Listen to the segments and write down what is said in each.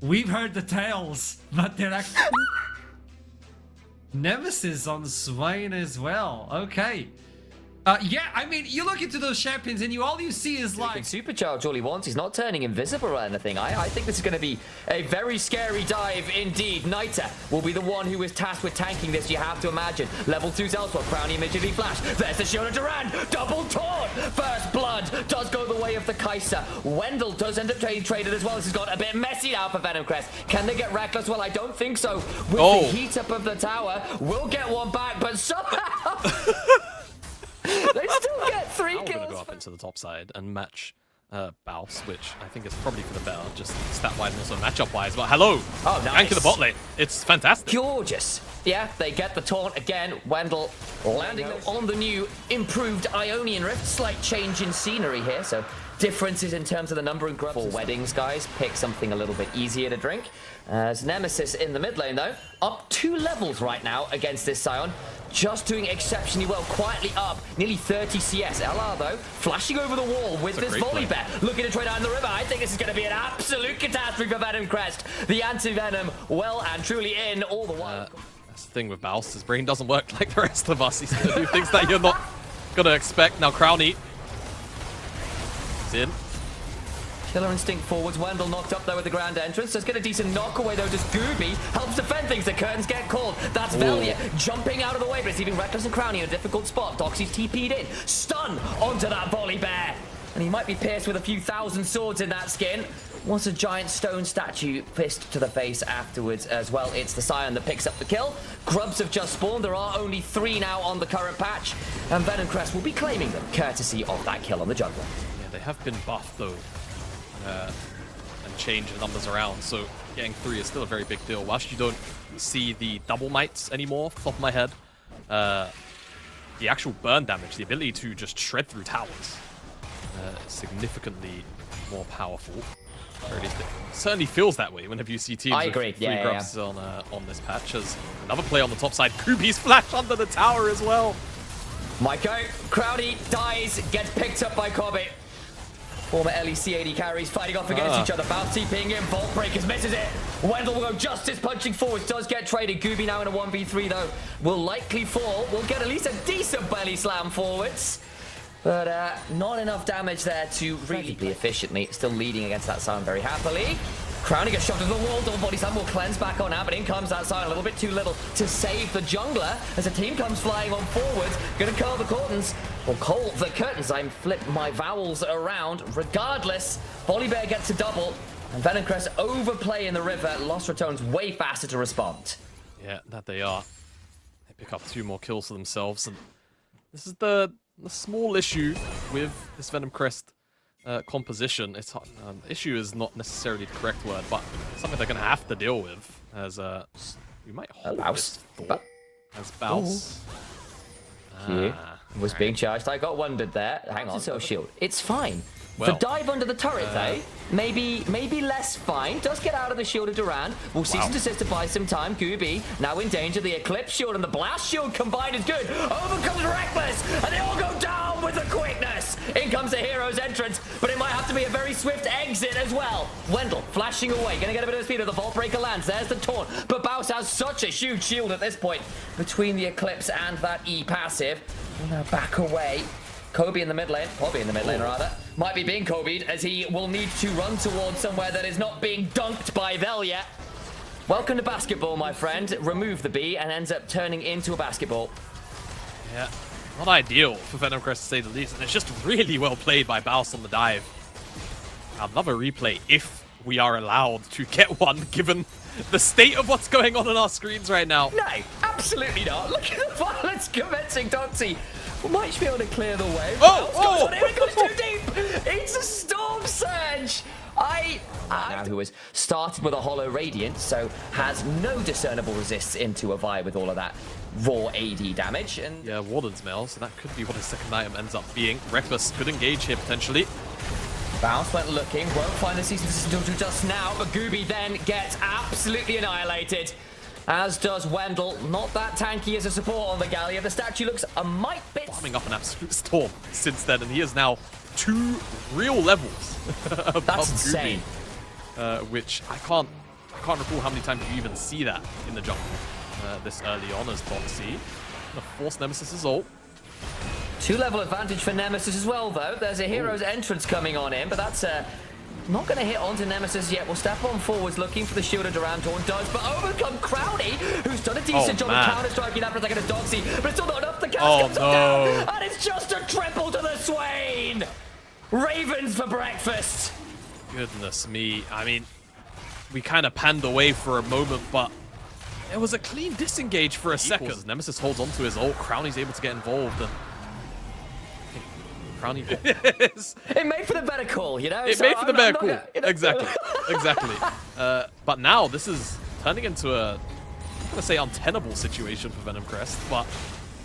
We've heard the tales, but they're actually... Nemesis on Swain as well. Okay. Yeah, I mean, you look into those champions and all you see is like... He can supercharge all he wants. He's not turning invisible or anything. I think this is going to be a very scary dive indeed. Nita will be the one who is tasked with tanking this, you have to imagine. Level 2's elsewhere. Crowny immediately flash. There's the shield of Durand. Double taunt. First blood does go the way of the Kaiser. Wendell does end up getting traded as well. This has got a bit messy now for Venomcraft. Can they get reckless? Well, I don't think so. With the heat up of the tower, we'll get one back, but somehow... They still get 3 kills. I'm going to go up into the top side and match Baus, which I think is probably for the better, just stat-wise and also matchup-wise. But hello, nice. Gank in the bot lane. It's fantastic. Gorgeous. Yeah, they get the taunt again. Wendell landing on the new improved Ionian Rift. Slight change in scenery here, so differences in terms of the number and grubs. For weddings, guys, pick something a little bit easier to drink. As Nemesis in the mid lane, though, up 2 levels right now against this Sion. Just doing exceptionally well, quietly up, nearly 30 CS. LR, though, flashing over the wall with this volley bear, looking to trade out in the river. I think this is going to be an absolute catastrophe for Venomcraft. The anti-venom well and truly in all the while. That's the thing with Baus. His brain doesn't work like the rest of us. He's going to do things that you're not going to expect. Now, Crowny is in. Killer Instinct forwards. Wendell knocked up there with the grand entrance. Does get a decent knock away though. Does Gooby helps defend things. The curtains get called. That's Velia jumping out of the way, but it's leaving Reckless and Crowny in a difficult spot. Doxy's TP'd in. Stun onto that volley bear. And he might be pierced with a few thousand swords in that skin. Wants a giant stone statue fist to the face afterwards as well. It's the Scion that picks up the kill. Grubs have just spawned. There are only 3 now on the current patch. And Venomcraft will be claiming them, courtesy of that kill on the jungler. Yeah, they have been buffed though. And change the numbers around, so getting 3 is still a very big deal. Whilst you don't see the double mites anymore, off the top of my head, the actual burn damage, the ability to just shred through towers, is significantly more powerful. Or at least it certainly feels that way whenever you see teams with 3 grubs on this patch. As another play on the top side, Kubi's flash under the tower as well. Maiko, Crowdy dies, gets picked up by Kobe. Former LEC AD carries fighting off against each other. Bounce TPing in, Vault Breakers misses it. Wendell will go Justice punching forward, does get traded. Gooby now in a 1v3 though, will likely fall. Will get at least a decent belly slam forwards. But not enough damage there to really play efficiently. Still leading against that Sion very happily. Crowny gets shoved into the wall, double body slam will cleanse back on out, but in comes that Sion, a little bit too little to save the jungler as the team comes flying on forwards. Gonna curl the curtains, or call the curtains. I'm flipped my vowels around. Regardless, Volibear gets a double, and Venomcraft overplay in the river. Lost Ratones way faster to respond. Yeah, that they are. They pick up 2 more kills for themselves, and this is the small issue with this Venomcraft composition. It's issue is not necessarily the correct word, but something they're going to have to deal with. As we might hold this thought as Baus. Was being charged. I got wondered there. Hang on. So shield. It's fine. Well, the dive under the turret, though, maybe less fine. Does get out of the shield of Durand. Will cease and desist to buy some time. Gooby now in danger. The Eclipse shield and the Blast shield combined is good. Over comes Reckless, and they all go down with the quickness. In comes the hero's entrance, but it might have to be a very swift exit as well. Wendell flashing away, gonna get a bit of speed as the Vault Breaker lands. There's the taunt, but Baus has such a huge shield at this point between the Eclipse and that E passive. Will now back away. Kobe in the mid lane, rather, might be being Kobe'd as he will need to run towards somewhere that is not being dunked by Velia. Welcome to basketball, my friend. Remove the B and ends up turning into a basketball. Yeah, not ideal for Venomcraft to say the least, and it's just really well played by Baus on the dive. I'd love a replay if we are allowed to get one, given the state of what's going on our screens right now. No, absolutely not. Look at the violence commencing, Doxy. Might be able to clear the way. It goes too deep. It's a storm surge. Now who has started with a hollow radiant, so has no discernible resists into a Vi with all of that raw AD damage. And yeah, Warden's Mail, so that could be what his second item ends up being. Reckless could engage here potentially. Bounce went looking, won't find the season until just now, but Gooby then gets absolutely annihilated. As does Wendell. Not that tanky as a support on the Gallia. The statue looks a mite bit... Farming up an absolute storm since then, and he is now 2 real levels above That's insane. Gooby, which I can't can't recall how many times you even see that in the jungle this early on as Doxy. Gonna force Nemesis's ult. 2-level advantage for Nemesis as well, though. There's a hero's entrance coming on in, but that's not going to hit onto Nemesis yet. We'll step on forwards looking for the shield of Durantorn. Does, but overcome Crowdy, who's done a decent job of counter-striking that for a second as Doxy, but it's still not enough. The cast comes down, and it's just a triple to the Swain. Ravens for breakfast. Goodness me. I mean, we kind of panned away for a moment, but it was a clean disengage for a second. Nemesis holds onto his ult. Crowny's able to get involved, and Crowny it made for the better call, you know? It made for the better call. Exactly. Exactly. But now this is turning into a, I'm going to say, untenable situation for Venomcraft, but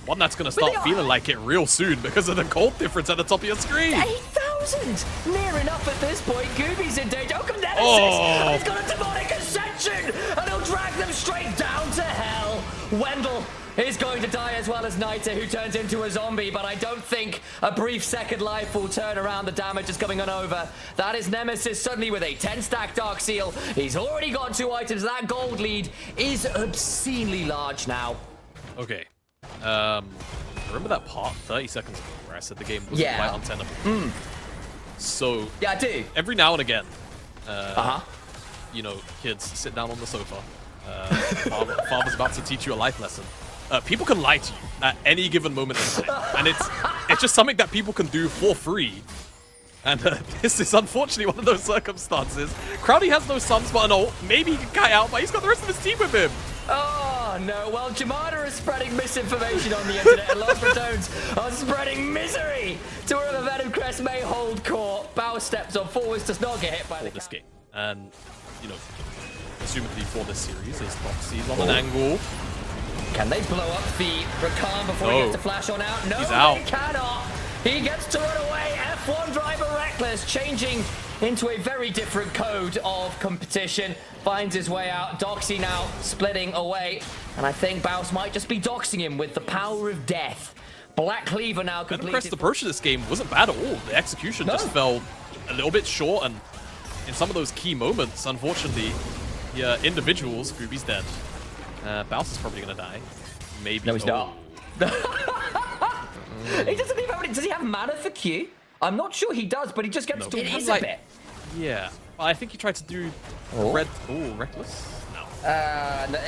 one that's going to start feeling like it real soon because of the gold difference at the top of your screen. 8,000! Near enough at this point. Gooby's in danger. Oh, come Nemesis! And he's got a demonic ascension! And he'll drag them straight down to hell. Wendell is going to die as well as Nita, who turns into a zombie, but I don't think a brief second life will turn around the damage that's coming on over. That is Nemesis suddenly with a 10-stack Dark Seal. He's already got 2 items. That gold lead is obscenely large now. Okay. Remember that part 30 seconds ago where I said the game wasn't quite untenable? So, yeah, I do. Every now and again, you know, kids sit down on the sofa. Father's about to teach you a life lesson. People can lie to you at any given moment in time, and it's just something that people can do for free. And this is unfortunately one of those circumstances. Crowdy has no sums but an ult. Maybe he can kite out, but he's got the rest of his team with him. Oh, no. Well, Jamada is spreading misinformation on the internet, and Lost Ratones are spreading misery to wherever Venomcraft may hold court. Bao steps on forwards, does not get hit by the this game. And, you know, assumedly for this series, is Doxy's on an angle. Can they blow up the Rakan before he gets to flash on out? No, he's out. They cannot. He gets to run away. F1 driver Reckless changing into a very different code of competition. Finds his way out. Doxy now splitting away. And I think Baus might just be doxing him with the power of death. Black Cleaver now completed. Venomcraft's approach to this game wasn't bad at all. The execution just fell a little bit short, and in some of those key moments, unfortunately, the individuals, Gooby's dead. Baus is probably going to die. Maybe. No, he's not. He doesn't even have any. Does he have mana for Q? I'm not sure he does, but he just gets to use a bit. Yeah. I think he tried to do Reckless? No.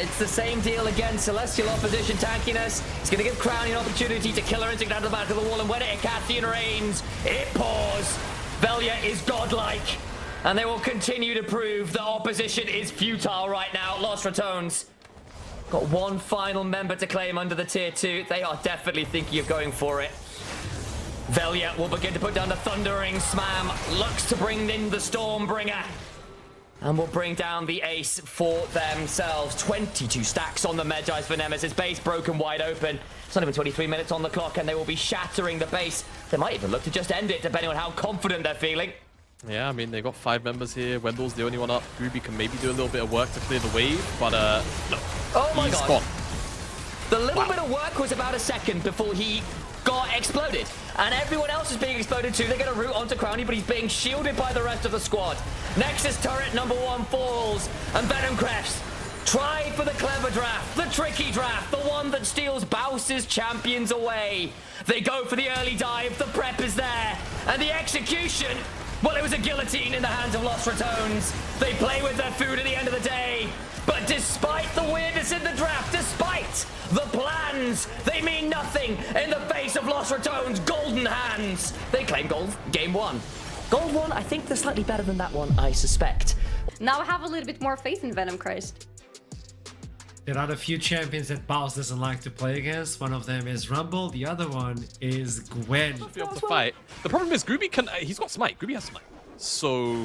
It's the same deal again. Celestial opposition tankiness. It's going to give Crowny an opportunity to kill her and to get out of the back of the wall. And when it Cathian reigns, it pours. Velia is godlike. And they will continue to prove that opposition is futile right now. Lost Ratones got one final member to claim under the tier 2. They are definitely thinking of going for it. Velia will begin to put down the thundering Smam. Looks to bring in the Stormbringer. And will bring down the ace for themselves. 22 stacks on the Medjai's for Nemesis. Base broken wide open. It's not even 23 minutes on the clock, and they will be shattering the base. They might even look to just end it, depending on how confident they're feeling. Yeah, I mean, they've got 5 members here. Wendell's the only one up. Gooby can maybe do a little bit of work to clear the wave, but no. Oh my God. Gone. The little bit of work was about a second before he got exploded. And everyone else is being exploded too. They're going to root onto Crowny, but he's being shielded by the rest of the squad. Nexus turret number 1 falls. And Venomcraft try for the clever draft, the tricky draft, the one that steals Baus's champions away. They go for the early dive. The prep is there. And the execution, well, it was a guillotine in the hands of Lost Ratones. They play with their food at the end of the day. But despite the weirdness in the draft, despite the plans, they mean nothing in the face of Lost Ratones' golden hands. They claim gold game 1. Gold 1, I think they're slightly better than that one, I suspect. Now I have a little bit more faith in Venomcraft. There are a few champions that Baus doesn't like to play against. One of them is Rumble, the other one is Gwen. Be able to fight. The problem is Gooby can, he's got smite. Gooby has smite. So,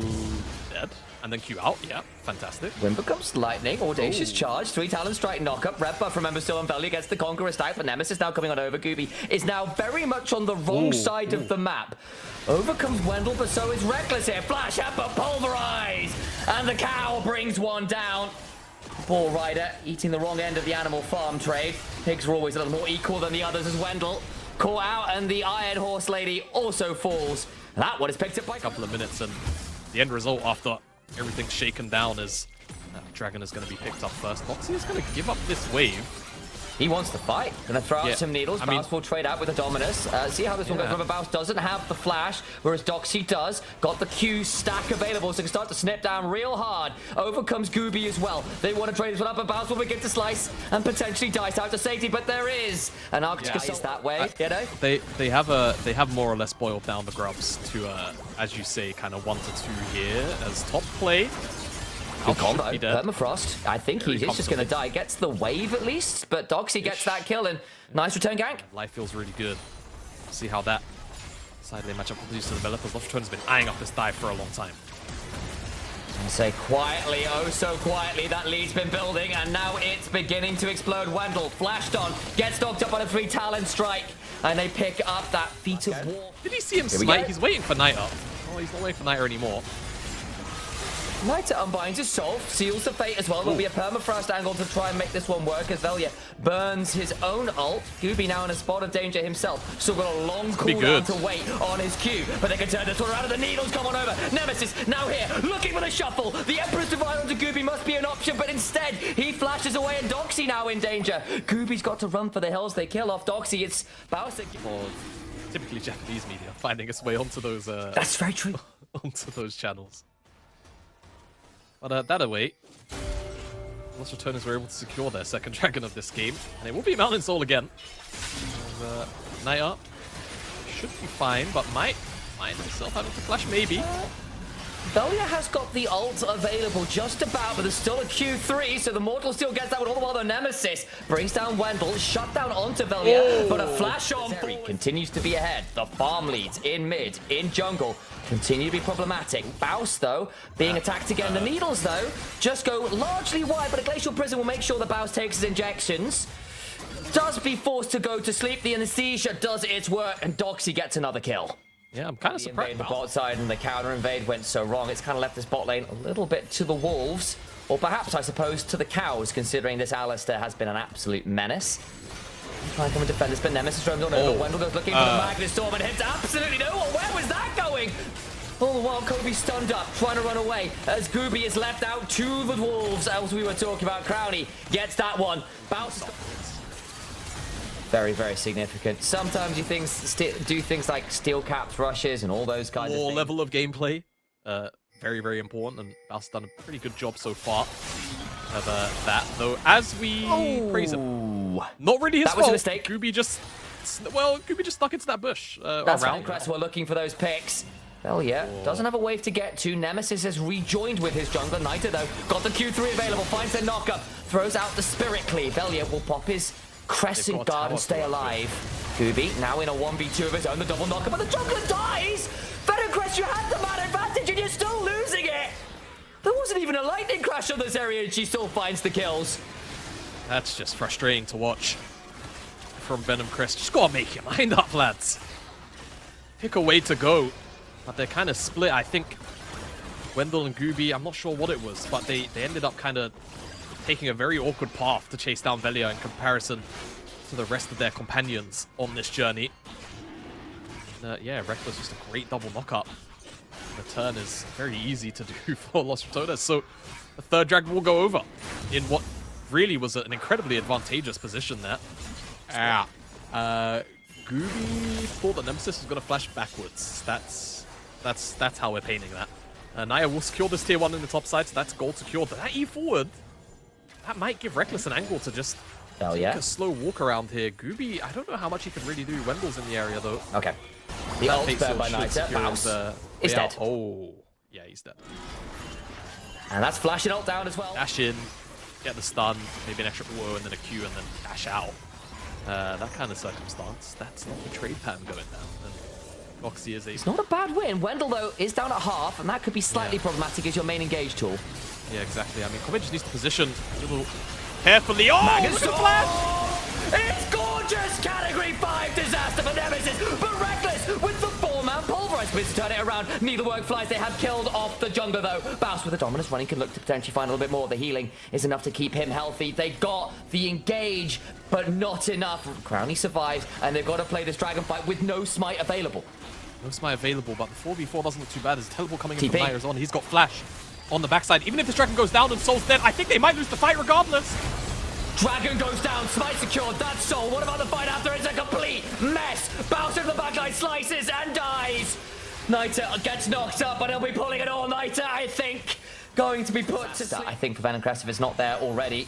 dead. And then Q out. Yeah, fantastic. Wind becomes lightning. Audacious charge. 3 Talon strike knockup. Red buff, remember, still on Velia gets the Conqueror stack, but Nemesis now coming on over. Gooby is now very much on the wrong side of the map. Over comes Wendell, but so is Reckless here. Flash up, but pulverize. And the cow brings one down. Ball Rider eating the wrong end of the animal farm trade. Pigs are always a little more equal than the others as Wendell caught out, and the Iron Horse Lady also falls. That one is picked up by a couple of minutes, and the end result after everything's shaken down is Dragon is going to be picked up first. Noxy is going to give up this wave. He wants to fight. Gonna throw out some needles. I mean, Bounce will trade out with the Dominus. See how this one goes. Remember, Bounce doesn't have the flash, whereas Doxy does. Got the Q stack available, so can start to snip down real hard. Over comes Gooby as well. They want to trade this one up, and Bounce will begin to slice and potentially dice out to safety. But there is an Arctic Assault that way. You know, they have more or less boiled down the grubs to as you say, kind of 1 to 2 here as top play. Good combo. Permafrost. I think he's just going to die. Gets the wave at least, but Doxy gets that kill and nice return gank. Life feels really good. See how that side lane matchup continues to develop as Ratones has been eyeing up this dive for a long time. And say quietly, oh so quietly, that lead's been building and now it's beginning to explode. Wendell flashed on, gets knocked up on a 3 talent strike, and they pick up that feat of war. Did he see him smite? He's waiting for Niter. Oh, he's not waiting for Niter anymore. Niter unbinds his soul, seals the fate as well. There'll be a permafrost angle to try and make this one work as Velia burns his own ult. Gooby now in a spot of danger himself. Still got a long cooldown to wait on his Q, but they can turn this one around and the needles come on over. Nemesis now here, looking for the shuffle. The Emperor's Divine onto Gooby must be an option, but instead he flashes away and Doxy now in danger. Gooby's got to run for the hills. They kill off Doxy. It's Bowser. Typically Japanese media finding its way onto those. That's very true. Onto those channels. But that away, Lost Ratones were able to secure their second dragon of this game, and it will be Mountain Soul again. Naya should be fine, but might find himself having to flash maybe. Velia has got the ult available just about, but there's still a Q3, so the Mortal still gets that one all the while the Nemesis brings down Wendell, shut down onto Velia, but a flash on continues to be ahead. The farm leads in mid, in jungle, continue to be problematic. Baus, though, being attacked again. The needles, though, just go largely wide, but a Glacial Prison will make sure that Baus takes his injections. Does be forced to go to sleep. The anesthesia does its work, and Doxy gets another kill. Yeah, I'm kind of surprised. The bot side and the counter invade went so wrong. It's kind of left this bot lane a little bit to the wolves, or perhaps, I suppose, to the cows, considering this Alistair has been an absolute menace. Trying to come and defend this, but Nemesis roams on over. Wendell goes looking for the Magnus Storm and hits absolutely no one. Where was that going? All the while, Kobe's stunned up, trying to run away, as Gooby is left out to the wolves, as we were talking about. Crowny gets that one. Bounce. Very, very significant. Sometimes you do things like steel caps, rushes, and all those kinds of things. Level of gameplay, very, very important, and Val's done a pretty good job so far of that. Though, as we praise him, not really his fault. That was a mistake. Gooby just stuck into that bush. That's right. Crest were looking for those picks. Oh yeah, doesn't have a wave to get to. Nemesis has rejoined with his jungler. Niter, though, got the Q3 available, finds the knockup, throws out the Spirit Cleave. Velia will pop his Crescent Guard and stay alive. Gooby now in a 1v2 of his own, the double knockup, but the jungler dies! Venomcraft, you had the man advantage and you're still losing it! There wasn't even a lightning crash on this area and she still finds the kills. That's just frustrating to watch from Venomcraft. Just gotta make your mind up, lads. Pick a way to go. But they're kind of split. I think Wendell and Gooby, I'm not sure what it was, but they ended up kind of taking a very awkward path to chase down Velia in comparison to the rest of their companions on this journey. Yeah, Reckless just a great double knockup. The turn is very easy to do for Lost Ratones, so the third dragon will go over in what really was an incredibly advantageous position there. Gooby thought that Nemesis was going to flash backwards. That's how we're painting that. Naya will secure this tier 1 in the top side, so that's gold secured. But that E forward, that might give Reckless an angle to just take a slow walk around here. Gooby, I don't know how much he can really do. Wendell's in the area, though. Okay. The ult's burned by Niter. Bounce is dead. Oh, yeah, he's dead. And that's flashing ult down as well. Dash in, get the stun, maybe an extra whoa, and then a Q, and then dash out. That kind of circumstance, that's not the trade pattern going down. And Foxy is It's not a bad win. Wendell, though, is down at half, and that could be slightly problematic as your main engage tool. Yeah, exactly. I mean, Kobe just needs to position a little carefully. Oh, look at the flash! It's gorgeous! Category 5 disaster for Nemesis, but Reckless with the 4-man pulverize to turn it around. Needlework flies, they have killed off the jungler, though. Baus with the dominance running can look to potentially find a little bit more. The healing is enough to keep him healthy. They got the engage, but not enough. Crowny survives, and they've got to play this dragon fight with no smite available. No smite available, but the 4v4 doesn't look too bad. There's teleport coming in from Naya on. He's got flash. on the backside. Even if this Dragon goes down and Soul's dead, I think they might lose the fight regardless. Dragon goes down, Smite secured, that's Soul. What about the fight after? It's a complete mess. Bowser to the backline, slices and dies. Niter gets knocked up, but he'll be pulling it all. Niter, I think, going to be put to sleep. I think for Venomcraft, if it's not there already.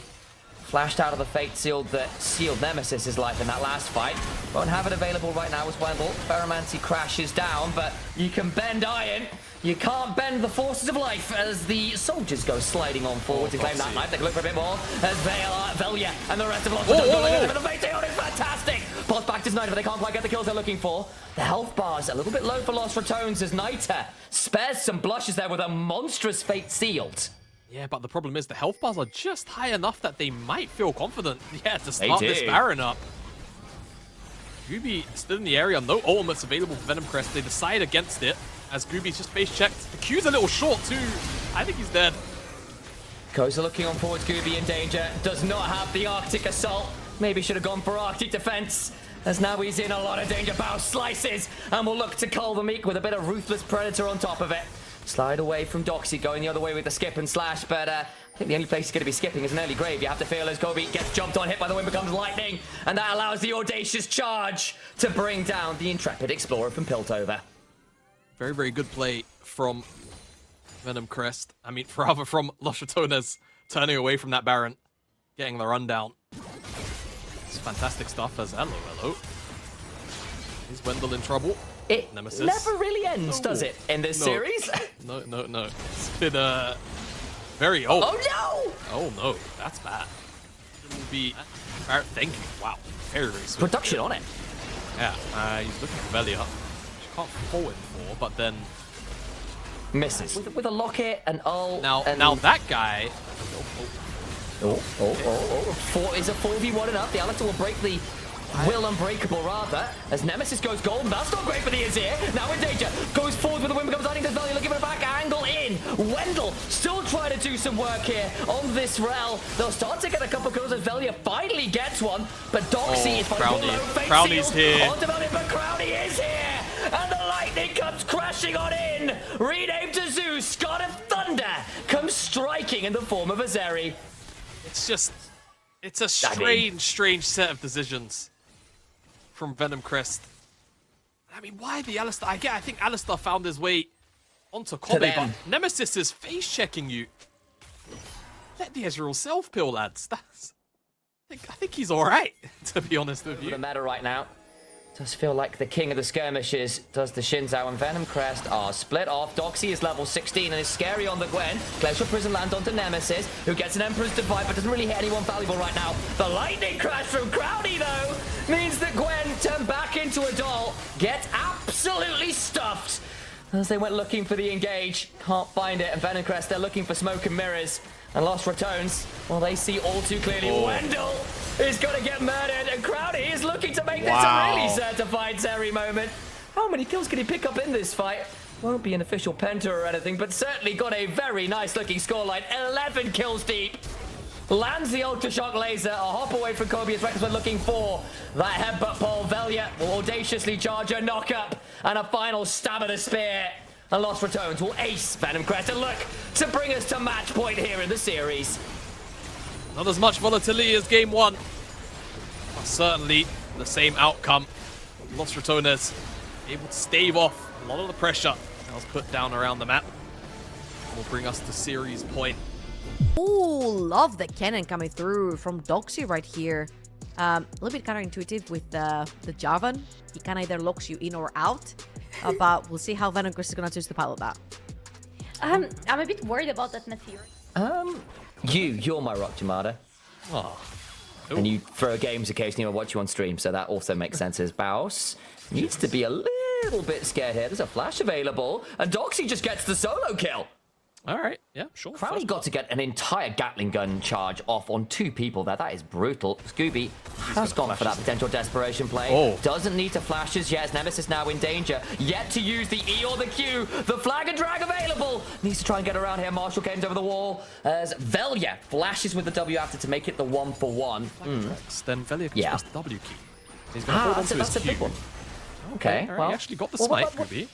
Flashed out of the Fate Sealed that sealed Nemesis' life in that last fight. Won't have it available right now as Wendell. Ferromancy crashes down, but you can bend iron. You can't bend the forces of life as the soldiers go sliding on forward to claim that knife. They can look for a bit more as Velia and the rest of Lost don't go looking for the Fate Sealed. It's fantastic. Pulse back to Niter, but they can't quite get the kills they're looking for. The health bar's a little bit low for Lost Ratones as Niter spares some blushes there with a monstrous Fate Sealed. Yeah, but the problem is the health bars are just high enough that they might feel confident, to start this Baron up. Gooby still in the area, no ultimates available for Venomcraft. They decide against it as Gooby's just face checked. The Q's a little short too. I think he's dead. Koza looking on forward, Gooby in danger. Does not have the Arctic Assault. Maybe should have gone for Arctic Defense. As now he's in a lot of danger. Bow slices and will look to cull the Meek with a bit of Ruthless Predator on top of it. Slide away from Doxy, going the other way with the skip and slash, but I think the only place he's going to be skipping is an early grave. You have to feel as Kobe gets jumped on, hit by the wind, becomes lightning, and that allows the audacious charge to bring down the intrepid explorer from Piltover. Very, very good play from Venomcraft. I mean, rather from Lost Ratones turning away from that Baron, getting the rundown. It's fantastic stuff as hello. Is Wendell in trouble? It Nemesis. never really ends, does it, in this series? No. It's been very old. Oh no! Oh no, that's bad. It will be thank you. Wow, very sweet. Production on it. Yeah, he's looking for Velia. She can't forward for, but then misses with a locket and now that guy. Is a 4v1 enough? The Alex will break the Will Unbreakable rather, as Nemesis goes golden. That's not great for the Azir. Now in danger. Goes forward with the wind, becomes hiding. Does Velia looking for a back angle in. Wendell still trying to do some work here on this Rel. They'll start to get a couple kills as Velia finally gets one, but Doxy is Crowny. Crowny's here. On development, but Crowny is here. And the lightning comes crashing on in. Renamed to Zeus, God of Thunder comes striking in the form of Azeri. It's a strange set of decisions from Venomcraft. I mean, why the Alistar? I think Alistar found his way onto Kobe, but Nemesis is face checking you. Let the Ezreal self-pill, lads. I think he's alright, to be honest with you. The matter right now. Does feel like the king of the skirmishes does the Shinzao, and Venomcraft are split off. Doxy is level 16 and is scary on the Gwen. Glacial Prison land onto Nemesis, who gets an Emperor's Divide but doesn't really hit anyone valuable right now. The lightning crash from Crowdy, though, means that Gwen turned back into a doll, gets absolutely stuffed. As they went looking for the engage, can't find it, and Venomcraft, they're looking for smoke and mirrors. And Lost Ratones, well, they see all too clearly. Wendell is going to get murdered, and Crowdy is looking to make this a really certified Zeri moment. How many kills can he pick up in this fight? Won't be an official penta or anything, but certainly got a very nice looking scoreline. 11 kills deep. Lands the Ultra Shock Laser, a hop away from Kobe as Rex were looking for that headbutt pole. Velia will audaciously charge a knock-up, and a final stab of the spear. And Lost Ratones will ace Venomcraft and look to bring us to match point here in the series. Not as much volatility as game one, but certainly the same outcome. Lost Ratones able to stave off a lot of the pressure that was put down around the map. Will bring us to series point. Oh, love the cannon coming through from Doxy right here. A little bit counterintuitive with the Jarvan. He can either locks you in or out. But we'll see how Venomcraft is going to choose to pilot that. I'm a bit worried about that Nathir. You're my rock, Jamada. Oh. And you throw games occasionally when I watch you on stream, so that also makes sense as Baus needs to be a little bit scared here. There's a flash available, and Doxy just gets the solo kill. All right, yeah, sure. Crowley got to get an entire Gatling gun charge off on 2 people there. That is brutal. Scooby has gone for that potential desperation play. Doesn't need to flashes yet. Nemesis now in danger. Yet to use the E or the Q. The flag and drag available. Needs to try and get around here. Marshall gains over the wall as Velia flashes with the W after to make it the 1-for-1. Then Velia can press the W key. He's going to hold on to his that's a big one. Okay, well, he actually got the smite, Scooby.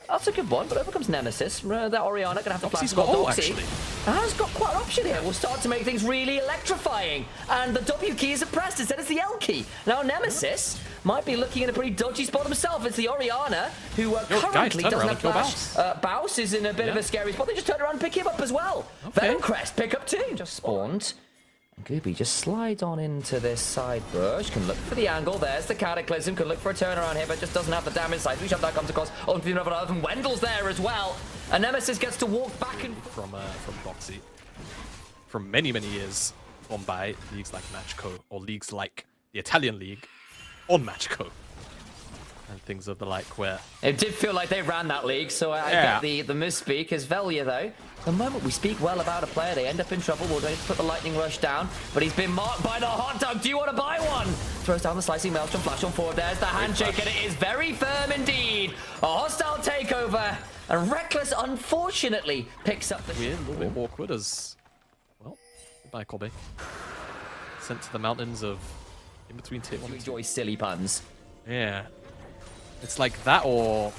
That's a good one, but over comes Nemesis. That Orianna gonna have to flash got ult, Doxy. actually. Has got quite an option here. Will start to make things really electrifying. And the W key is pressed instead it's the L key. Now Nemesis might be looking in a pretty dodgy spot himself. It's the Orianna who currently guys, turn doesn't around have and kill flash. Baus is in a bit of a scary spot. They just turn around and pick him up as well. Okay. Venomcraft pick up 2. Just spawned. Gooby just slides on into this side bush, can look for the angle. There's the Cataclysm, can look for a turnaround here, but just doesn't have the damage side. We shot that comes across onto the other, and Wendell's there as well. And Nemesis gets to walk back and from Doxy. From many years gone by, leagues like Matchco or leagues like the Italian League on Matchco and things of the like, where it did feel like they ran that league, so I get the misspeak. As Velia though, the moment we speak well about a player, they end up in trouble. We'll need to put the lightning rush down, but he's been marked by the hot dog. Do you want to buy one? Throws down the slicing maelstrom, flash on forward. There's the handshake, and it is very firm indeed. A hostile takeover, and Reckless unfortunately picks up the weird, a little bit awkward as well. Goodbye, Kobe. Sent to the mountains of in between tier 1 to and 2. enjoy silly puns. Yeah, it's like that, or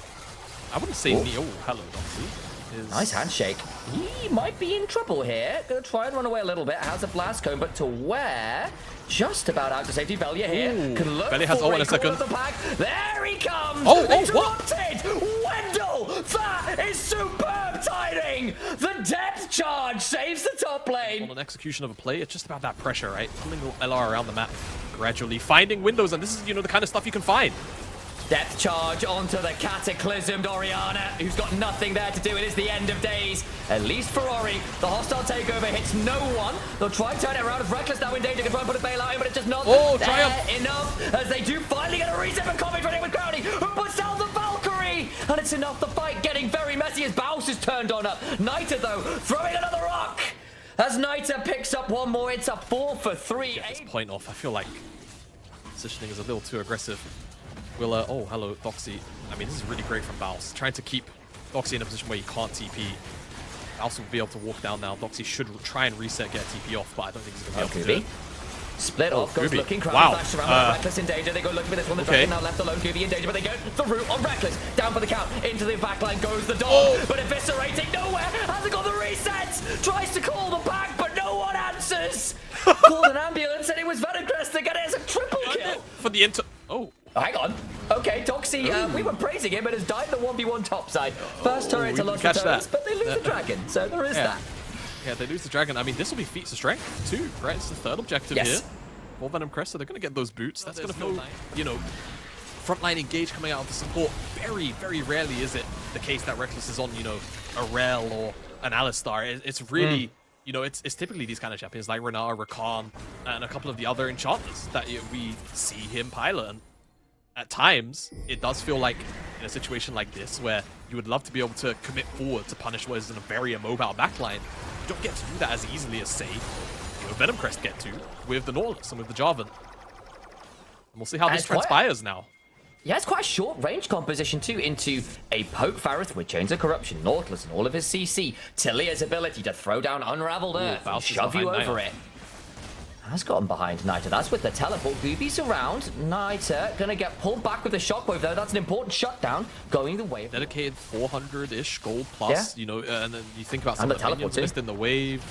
I wouldn't say Neo. Hello, Doxy. Nice handshake. He might be in trouble here. Gonna try and run away a little bit. Has a blast cone, but to where? Just about out to safety. Velia here. Can look Velia has ult in a second. The pack. There he comes. Oh, interrupted. Wendell. That is superb timing. The depth charge saves the top lane. On an execution of a play, it's just about that pressure, right? Pulling the LR around the map gradually, finding windows, and this is, the kind of stuff you can find. Depth charge onto the Cataclysmed Orianna, who's got nothing there to do. It is the end of days, at least for Ori. The hostile takeover hits no one. They'll try and turn it around. If Reckless now in danger, can try and put a bailout in, but it's just not there enough. As they do finally get a reset, but Comic running with Crowdy, who puts down the Valkyrie. And it's enough. The fight getting very messy as Baus is turned on up. Nita, though, throwing another rock. As Nita picks up one more, it's a 4 for 3. Get this point off. I feel like positioning is a little too aggressive. Will, oh, hello, Doxy. I mean, this is really great from Baus. Trying to keep Doxy in a position where he can't TP. Baus will be able to walk down now. Doxy should try and reset, get a TP off, but I don't think he's going to be able to do it. Split off, goes Gooby. looking, crowd flash around, Reckless in danger. They go looking for this one. The Dragon now left alone. Gooby in danger, but they go the route on Reckless. Down for the count. Into the backline goes the dog, but eviscerating nowhere. Hasn't got the resets. Tries to call the back, but no one answers. Called an ambulance, and it was Venomcraft to get it as a triple kill. For the Hang on. Okay, Doxy, we were praising him, but has died the 1v1 topside. First turret to lost the turrets, but they lose the Dragon, so there is that. Yeah, they lose the Dragon. I mean, this will be feats of strength too, right? It's the third objective here. For Venomcraft, so they're going to get those boots. That's going to feel, frontline engage coming out of the support. Very, very rarely is it the case that Reckless is on, a Rel or an Alistar. It's really, it's typically these kind of champions like Renata, Rakan, and a couple of the other enchanters that we see him pilot. And at times, it does feel like in a situation like this where you would love to be able to commit forward to punish what is in a very immobile backline. You don't get to do that as easily as, say, Venomcraft get to with the Nautilus and with the Jarvan. And we'll see how this transpires now. Yeah, it's quite a short range composition too into a Poke Farith with Chains of Corruption, Nautilus and all of his CC, Talia's ability to throw down Unraveled Earth and shove you over it. Has gotten behind Nita. That's with the teleport. Gooby's around. Nita gonna get pulled back with the shockwave though. That's an important shutdown going the way of dedicated 400-ish gold plus, and then you think about some of the minions missed in the wave.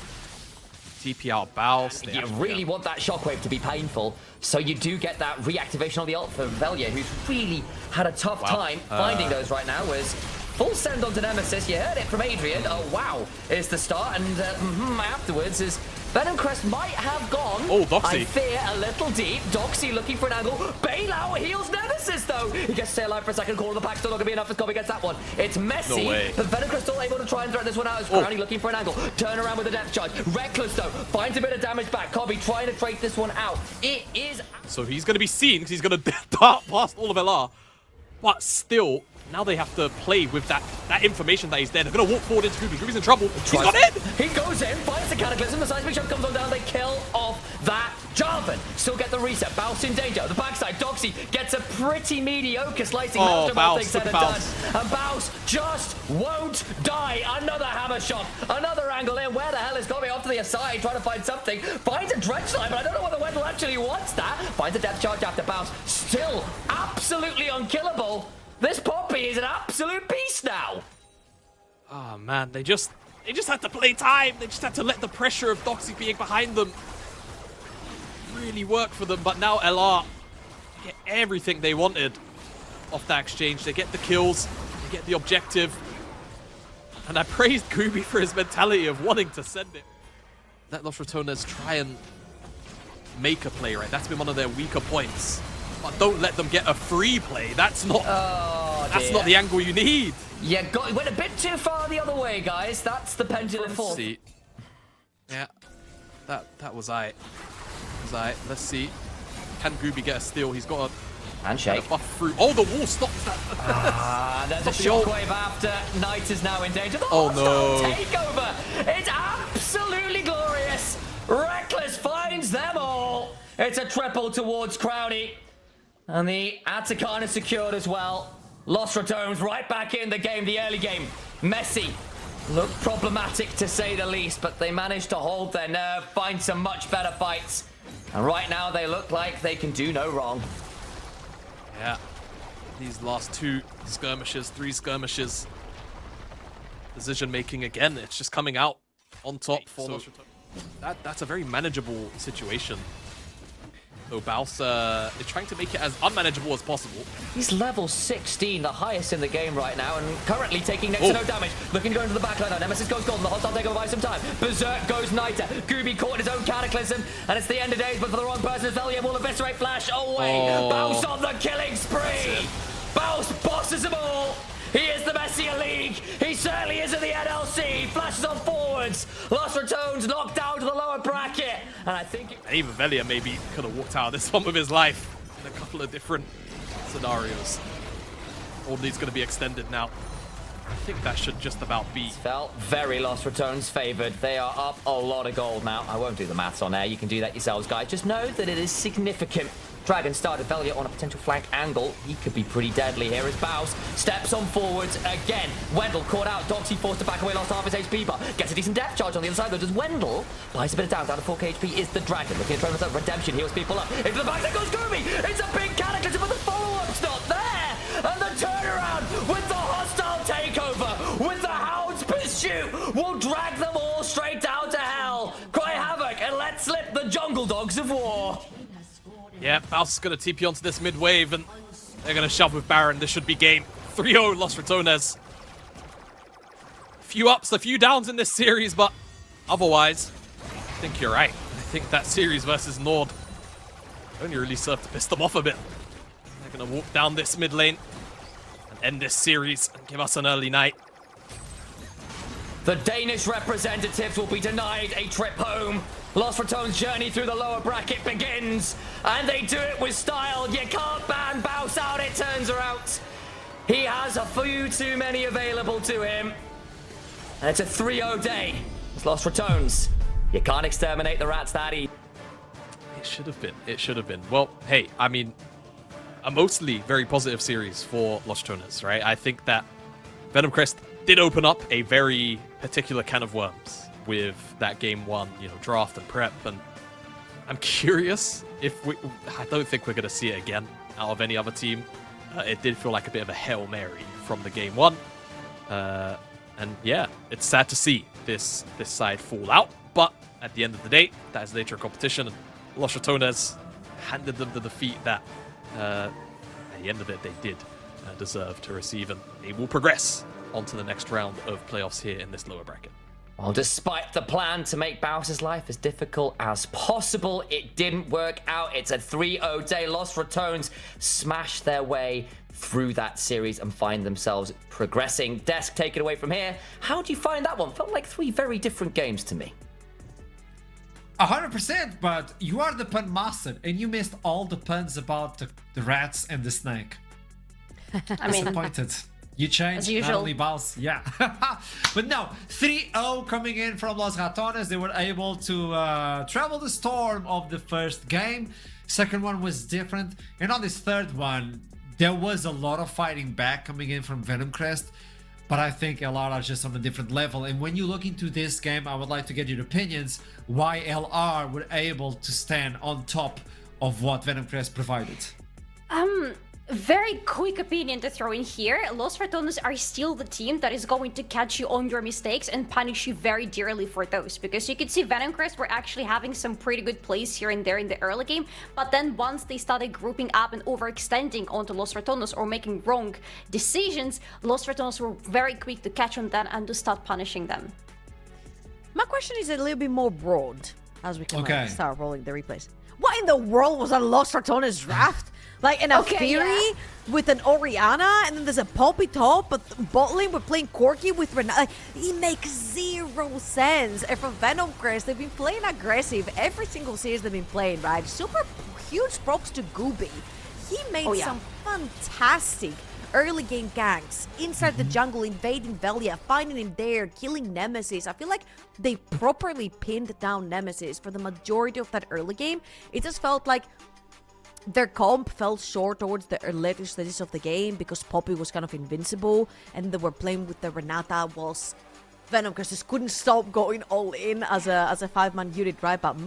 TP out Baus. You really want that shockwave to be painful, so you do get that reactivation on the ult for Velia, who's really had a tough time finding those right now. Was full send onto Nemesis. You heard it from Adrian. Oh wow, is the start, and afterwards is Venomcraft might have gone. Oh, Doxy. I fear a little deep. Doxy looking for an angle. Bailout heals Nemesis though. He gets to stay alive for a second. Corner of the pack still not gonna be enough as Kobe gets that one. It's messy, but Venomcraft still able to try and threat this one out as Crowny looking for an angle. Turn around with a depth charge. Reckless though finds a bit of damage back. Kobe trying to trade this one out. It is. So he's gonna be seen because he's gonna dart past all of LR, but still. Now they have to play with that information that he's there. They're going to walk forward into Gooby. Gooby's in trouble. He's got in! He goes in, finds the Cataclysm. The seismic shot comes on down. They kill off that Jarvan. Still get the reset. Baus in danger. The backside, Doxy gets a pretty mediocre slicing. Baus, said and done. And Baus just won't die. Another hammer shot. Another angle in. Where the hell is Kobe? Off to the side, trying to find something. Finds a dredge line, but I don't know whether Wendell actually wants that. Finds a depth charge after Baus. Still absolutely unkillable. This Poppy is an absolute beast now. Oh man, they just had to play time. They just had to let the pressure of Doxy being behind them really work for them. But now LR get everything they wanted off that exchange. They get the kills, they get the objective. And I praised Gooby for his mentality of wanting to send it. Let Los Ratones try and make a play, right? That's been one of their weaker points. But don't let them get a free play. That's not the angle you need. Yeah, went a bit too far the other way, guys. That's the pendulum Let's fall. see. Yeah, that was I. Let's see. Can Gooby get a steal? He's got a handshake. Buff through. Oh, the wall stops that. There's a shockwave after. Knight is now in danger. The oh hostile no! takeover. It's absolutely glorious. Reckless finds them all. It's a triple towards Crowdy, and the Atacana is secured as well. Los Ratones right back in the game, the early game. Messy looked problematic to say the least, but they managed to hold their nerve, find some much better fights, and right now they look like they can do no wrong. Yeah, these last 2 skirmishes, 3 skirmishes, decision making again. It's just coming out on top for Los Ratones. That's a very manageable situation. So Baus is trying to make it as unmanageable as possible. He's level 16, the highest in the game right now, and currently taking next to no damage. Looking to go into the backline now. Nemesis goes golden. The hostile takeover buys some time. Berserk goes Niter. Gooby caught in his own cataclysm, and it's the end of days, but for the wrong person, Velia will eviscerate Flash away. Baus on the killing spree. Baus bosses them all. He is the Messier League. He certainly is in the NLC. Flashes on forwards. Los Ratones knocked down to the lower bracket. And I think... Even Velia maybe could have walked out of this one with his life in a couple of different scenarios. All these going to be extended now. I think that should just about be. Felt very Los Ratones favored. They are up a lot of gold now. I won't do the maths on air. You can do that yourselves, guys. Just know that it is significant. Dragon started Velia on a potential flank angle. He could be pretty deadly here as Baus steps on forwards again. Wendell caught out. Doxy forced to back away, lost half his HP bar. Gets a decent depth charge on the other side though. Does Wendell buys a bit of down to 4k HP is the Dragon. Looking at throwing himself redemption, heals people up. Into the back, there goes Gooby. It's a big cataclysm, but the follow-up's not there. And the turnaround with the hostile takeover, with the Hound's pursuit, will drag them all straight down to hell. Cry havoc and let slip the jungle dogs of war. Yeah, Baus is going to TP onto this mid wave, and they're going to shove with Baron. This should be game 3-0 Los Ratones. Few ups, a few downs in this series, but otherwise, I think you're right. I think that series versus Nord only really served to piss them off a bit. They're going to walk down this mid lane and end this series and give us an early night. The Danish representatives will be denied a trip home. Los Ratones' journey through the lower bracket begins, and they do it with style. You can't ban Baus out, it turns out. He has a few too many available to him. And it's a 3-0 day. It's Los Ratones. You can't exterminate the rats that easy. It should have been. It should have been. Well, hey, I mean, a mostly very positive series for Los Ratones, right? I think that Venomcraft did open up a very particular can of worms with that game 1, draft and prep, and I'm curious if I don't think we're going to see it again out of any other team. It did feel like a bit of a Hail Mary from the game 1, and yeah, it's sad to see this side fall out, but at the end of the day, that is the nature of competition, and Los Ratones handed them the defeat that at the end of it they did deserve to receive, and they will progress onto the next round of playoffs here in this lower bracket. Well, despite the plan to make Baus's life as difficult as possible, it didn't work out. It's a 3-0 day. Los Ratones smash their way through that series and find themselves progressing. Desk, take it away from here. How do you find that one? Felt like 3 very different games to me. 100%, but you are the pun master, and you missed all the puns about the rats and the snake. I mean, Disappointed. You changed, as usual. Only Baus, yeah. But no, 3-0 coming in from Los Ratones. They were able to travel the storm of the first game. Second one was different. And on this third one, there was a lot of fighting back coming in from Venomcraft. But I think LR are just on a different level. And when you look into this game, I would like to get your opinions why LR were able to stand on top of what Venomcraft provided. Very quick opinion to throw in here. Los Ratones are still the team that is going to catch you on your mistakes and punish you very dearly for those. Because you can see Venomcraft were actually having some pretty good plays here and there in the early game. But then once they started grouping up and overextending onto Los Ratones or making wrong decisions, Los Ratones were very quick to catch on that and to start punishing them. My question is a little bit more broad as we can Okay. start rolling the replays. What in the world was a Los Ratones draft? Like in a Fury with an Orianna, and then there's a Poppy top, but bot lane we're playing Corki with Renata. Like, it makes zero sense. And for Venomcraft, they've been playing aggressive every single series they've been playing, right? Super huge props to Gooby. He made some fantastic early game ganks inside the jungle, invading Velia, finding him there, killing Nemesis. I feel like they properly pinned down Nemesis for the majority of that early game. It just felt like their comp fell short towards the later stages of the game because Poppy was kind of invincible and they were playing with the Renata whilst Venomcraft just couldn't stop going all in as a 5-man unit, right? But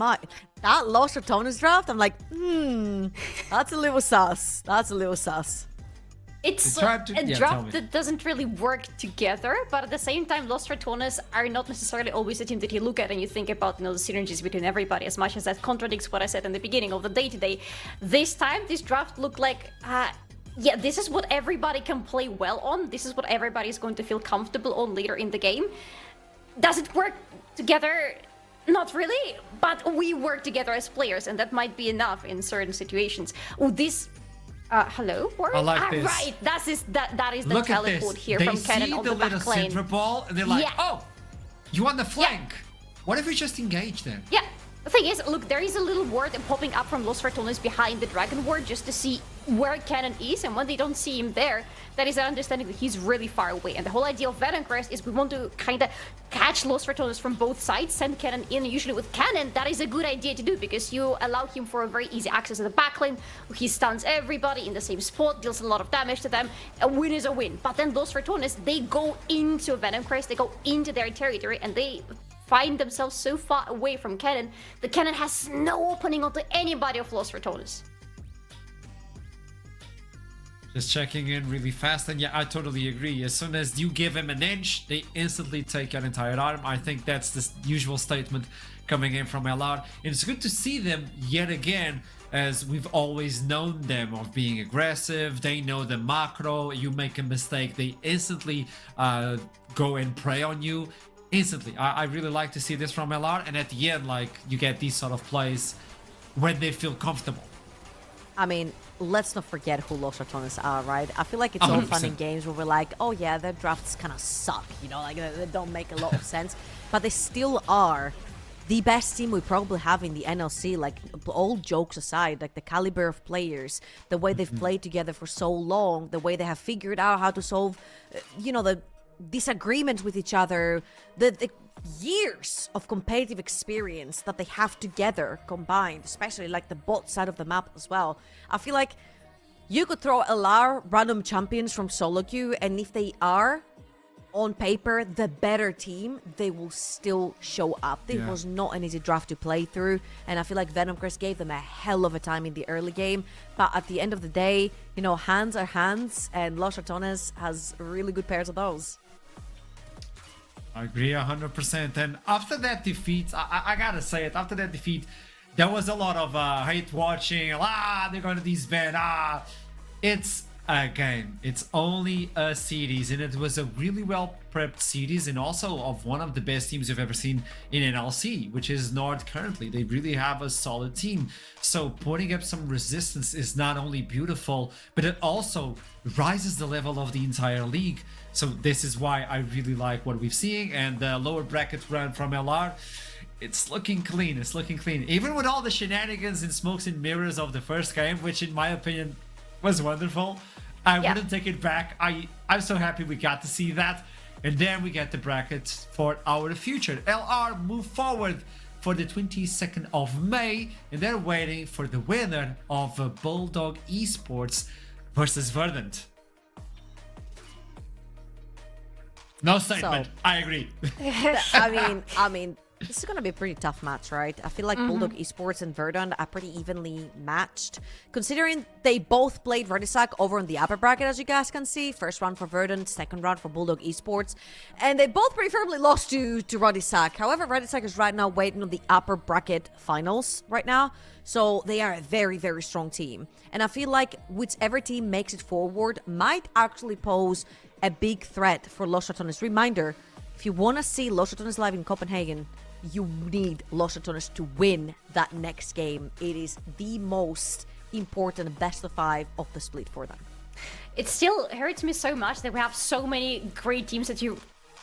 that Los Ratones draft, I'm like, that's a little sus. That's a little sus. It's tried to- a yeah, tell draft me. that doesn't really work together, but at the same time, Los Ratones are not necessarily always the team that you look at and you think about, the synergies between everybody, as much as that contradicts what I said in the beginning of the day-to-day. This time, this draft looked like, yeah, this is what everybody can play well on. This is what everybody is going to feel comfortable on later in the game. Does it work together? Not really, but we work together as players, and that might be enough in certain situations. Oh, this... hello? I like this. Right, that is the Look at teleport this. here They from see Cannon on the the little back lane. Syndra ball, and they're like, Yeah. oh, you want the flank? What if we just engage them? Yeah, the thing is, look, there is a little ward popping up from Los Ratones behind the Dragon Ward just to see where Cannon is, and when they don't see him there, that is an understanding that he's really far away. And the whole idea of Venomcraft is we want to kind of catch Los Ratones from both sides, send Cannon in. Usually with Cannon, that is a good idea to do because you allow him for a very easy access to the backlane. He stuns everybody in the same spot, deals a lot of damage to them. A win is a win. But then Los Ratones, they go into Venomcraft, they go into their territory, and they find themselves so far away from Cannon that Cannon has no opening onto anybody of Los Ratones. Just checking in really fast, and yeah, I totally agree. As soon as you give him an inch, they instantly take an entire arm. I think that's the usual statement coming in from LR. And it's good to see them yet again, as we've always known them of being aggressive. They know the macro. You make a mistake, they instantly go and prey on you. Instantly. I really like to see this from LR, and at the end, like, you get these sort of plays when they feel comfortable. I mean, let's not forget who Los Ratones are, right? I feel like it's all fun 100%. and games where we're like, oh yeah, their drafts kind of suck, like they don't make a lot of sense. But they still are the best team we probably have in the NLC, like all jokes aside, like the caliber of players, the way they've played together for so long, the way they have figured out how to solve, the disagreements with each other, the years of competitive experience that they have together combined, especially like the bot side of the map as well. I feel like you could throw LR random champions from solo queue, and if they are on paper the better team, they will still show up. It was not an easy draft to play through, and I feel like Venomcraft gave them a hell of a time in the early game, but at the end of the day, hands are hands, and Los Ratones has really good pairs of those. I agree 100%. And after that defeat, I gotta say it, after that defeat, there was a lot of hate watching. They're gonna disband. It's a game. It's only a series, and it was a really well prepped series, and also of one of the best teams you've ever seen in NLC, which is Nord currently. They really have a solid team. So putting up some resistance is not only beautiful, but it also rises the level of the entire league. So this is why I really like what we've seen, and the lower bracket run from LR, it's looking clean. It's looking clean. Even with all the shenanigans and smokes and mirrors of the first game, which in my opinion was wonderful. I wouldn't take it back. I'm so happy we got to see that. And then we get the brackets for our future. LR move forward for the 22nd of May, and they're waiting for the winner of Bulldog Esports versus Verdant. No statement. So- I agree. I mean, This is going to be a pretty tough match, right? I feel like Bulldog Esports and Verdant are pretty evenly matched. Considering they both played Radisac over in the upper bracket, as you guys can see. First round for Verdant, second round for Bulldog Esports. And they both pretty firmly lost to Radisac. However, Radisac is right now waiting on the upper bracket finals right now. So they are a very, very strong team. And I feel like whichever team makes it forward might actually pose a big threat for Los Ratones. Reminder, if you want to see Los Ratones live in Copenhagen, you need Los Ratones to win that next game. It is the most important best of 5 of the split for them. It still hurts me so much that we have so many great teams that you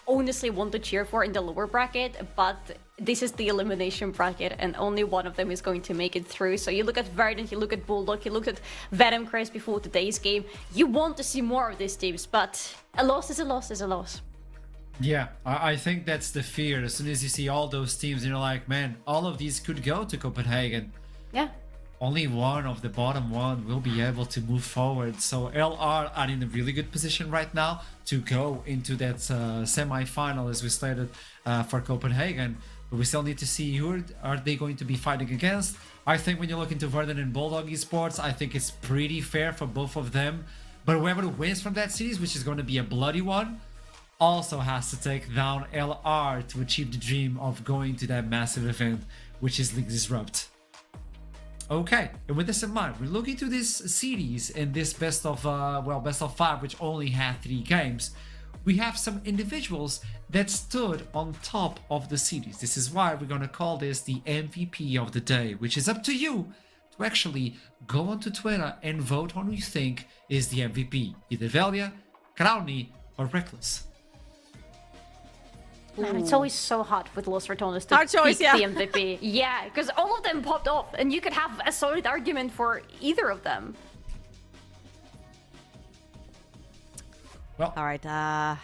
honestly want to cheer for in the lower bracket, but this is the elimination bracket and only one of them is going to make it through. So you look at Verdant, you look at Bulldog, you look at Venomcraft before today's game. You want to see more of these teams, but a loss is a loss is a loss. Yeah, I think that's the fear. As soon as you see all those teams, and you're like, man, all of these could go to Copenhagen. Yeah. Only one of the bottom one will be able to move forward. So LR are in a really good position right now to go into that semi-final, as we stated, for Copenhagen. But we still need to see who are they going to be fighting against. I think when you look into Verdant and Bulldog Esports, I think it's pretty fair for both of them. But whoever wins from that series, which is going to be a bloody one, also has to take down LR to achieve the dream of going to that massive event, which is League Disrupt. Okay, and with this in mind, we're looking to this series and this best of 5, which only had 3 games. We have some individuals that stood on top of the series. This is why we're gonna call this the MVP of the day, which is up to you to actually go onto Twitter and vote on who you think is the MVP, either Velia, Crowny, or Reckless. Man, it's always so hard with Los Ratones to Hard choice, pick yeah. the MVP. Yeah, because all of them popped off, and you could have a solid argument for either of them. Well, All right, I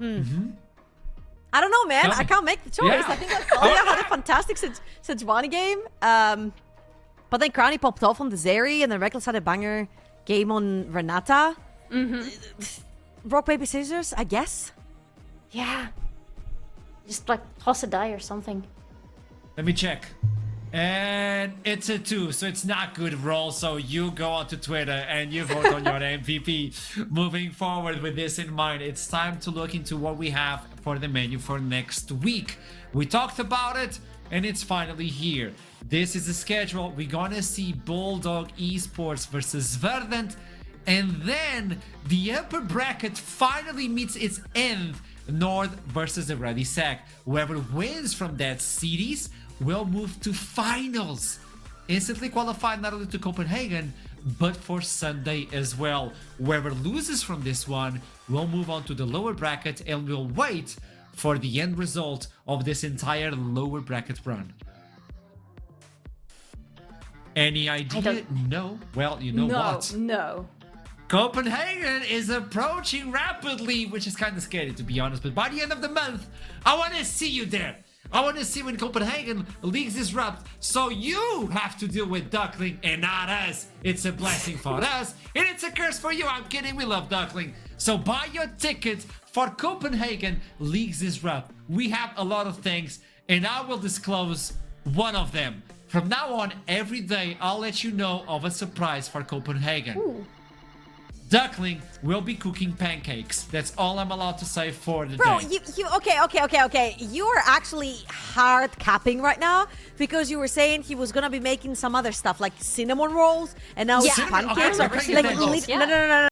don't know, man. I can't make the choice. Yeah. I think that Velia had a fantastic Sejuani game. But then Crowny popped off on the Zeri, and then Reckless had a banger game on Renata. Rock, paper, scissors, I guess. Yeah. Just like toss a die or something. let me check. And it's a 2, so it's not good roll. So you go onto Twitter and you vote on your MVP. Moving forward with this in mind, it's time to look into what we have for the menu for next week. We talked about it and it's finally here. This is the schedule. We're gonna see Bulldog Esports versus Verdant, and then the upper bracket finally meets its end. North versus the Ready Sack. Whoever wins from that series will move to finals. Instantly qualified not only to Copenhagen, but for Sunday as well. Whoever loses from this one will move on to the lower bracket and will wait for the end result of this entire lower bracket run. Any idea? No? Well, you know what? No. Copenhagen is approaching rapidly, which is kind of scary to be honest, but by the end of the month, I want to see you there. I want to see when Copenhagen Leagues disrupt, so you have to deal with Duckling and not us. It's a blessing for us, and it's a curse for you. I'm kidding, we love Duckling. So buy your ticket for Copenhagen Leagues disrupt. We have a lot of things, and I will disclose one of them. From now on, every day, I'll let you know of a surprise for Copenhagen. Ooh. Duckling will be cooking pancakes. That's all I'm allowed to say for the Bro, day. okay. You are actually hard capping right now because you were saying he was gonna be making some other stuff like cinnamon rolls and now it's Yeah. pancakes. Okay, Like, pancakes. no.